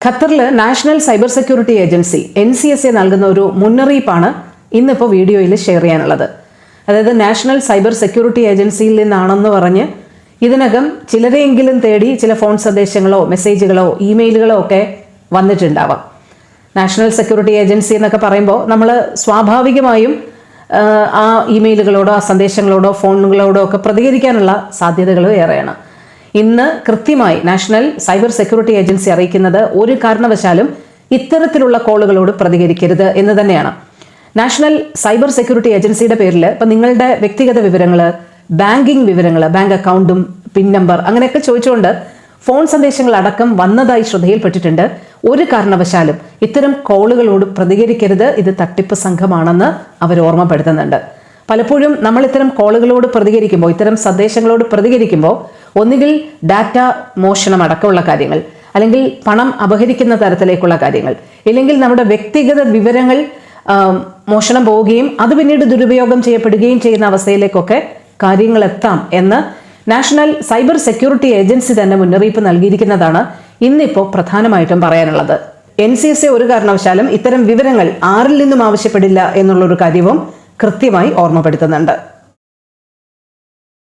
ഖത്തറിൽ national cyber security agency NCSA നൽകുന്ന ഒരു മുന്നറിയിപ്പാണ് ഇന്നിപ്പോൾ വീഡിയോയിൽ ഷെയർ ചെയ്യാനുള്ളത്. അതായത് നാഷണൽ സൈബർ സെക്യൂരിറ്റി ഏജൻസിയിൽ നിന്നാണെന്ന് പറഞ്ഞ് ഇതിനകം ചിലരെയെങ്കിലും തേടി ചില ഫോൺ സന്ദേശങ്ങളോ മെസ്സേജുകളോ ഇമെയിലുകളോ ഒക്കെ വന്നിട്ടുണ്ടാവാം. നാഷണൽ സെക്യൂരിറ്റി ഏജൻസി എന്നൊക്കെ പറയുമ്പോൾ നമ്മൾ സ്വാഭാവികമായും ആ ഇമെയിലുകളോടോ ആ സന്ദേശങ്ങളോടോ ഫോണുകളോടോ ഒക്കെ പ്രതികരിക്കാനുള്ള സാധ്യതകൾ ഏറെയാണ്. ഇന്ന് കൃത്യമായി നാഷണൽ സൈബർ സെക്യൂരിറ്റി ഏജൻസി അറിയിക്കുന്നത് ഒരു കാരണവശാലും ഇത്തരത്തിലുള്ള കോളുകളോട് പ്രതികരിക്കരുത് എന്ന് തന്നെയാണ്. നാഷണൽ സൈബർ സെക്യൂരിറ്റി ഏജൻസിയുടെ പേരിൽ ഇപ്പം നിങ്ങളുടെ വ്യക്തിഗത വിവരങ്ങൾ, ബാങ്കിങ് വിവരങ്ങൾ, ബാങ്ക് അക്കൗണ്ടും പിൻ നമ്പർ അങ്ങനെയൊക്കെ ചോദിച്ചുകൊണ്ട് ഫോൺ സന്ദേശങ്ങൾ അടക്കം വന്നതായി ശ്രദ്ധയിൽപ്പെട്ടിട്ടുണ്ട്. ഒരു കാരണവശാലും ഇത്തരം കോളുകളോട് പ്രതികരിക്കരുത്, ഇത് തട്ടിപ്പ് സംഘമാണെന്ന് അവർ ഓർമ്മപ്പെടുത്തുന്നുണ്ട്. പലപ്പോഴും നമ്മൾ ഇത്തരം കോളുകളോട് പ്രതികരിക്കുമ്പോൾ, ഇത്തരം സന്ദേശങ്ങളോട് പ്രതികരിക്കുമ്പോൾ ഒന്നുകിൽ ഡാറ്റ മോഷണം അടക്കമുള്ള കാര്യങ്ങൾ, അല്ലെങ്കിൽ പണം അപഹരിക്കുന്ന തരത്തിലേക്കുള്ള കാര്യങ്ങൾ, ഇല്ലെങ്കിൽ നമ്മുടെ വ്യക്തിഗത വിവരങ്ങൾ മോഷണം പോവുകയും അത് പിന്നീട് ദുരുപയോഗം ചെയ്യപ്പെടുകയും ചെയ്യുന്ന അവസ്ഥയിലേക്കൊക്കെ കാര്യങ്ങൾ എത്താം എന്ന് നാഷണൽ സൈബർ സെക്യൂരിറ്റി ഏജൻസി തന്നെ മുന്നറിയിപ്പ് നൽകിയിരിക്കുന്നതാണ് ഇന്നിപ്പോൾ പ്രധാനമായിട്ടും പറയാനുള്ളത്. NCSA ഒരു കാരണവശാലും ഇത്തരം വിവരങ്ങൾ ആരിൽ നിന്നും ആവശ്യപ്പെടില്ല എന്നുള്ളൊരു കാര്യവും കൃത്യമായി ഓർമ്മപ്പെടുത്തുന്നുണ്ട്.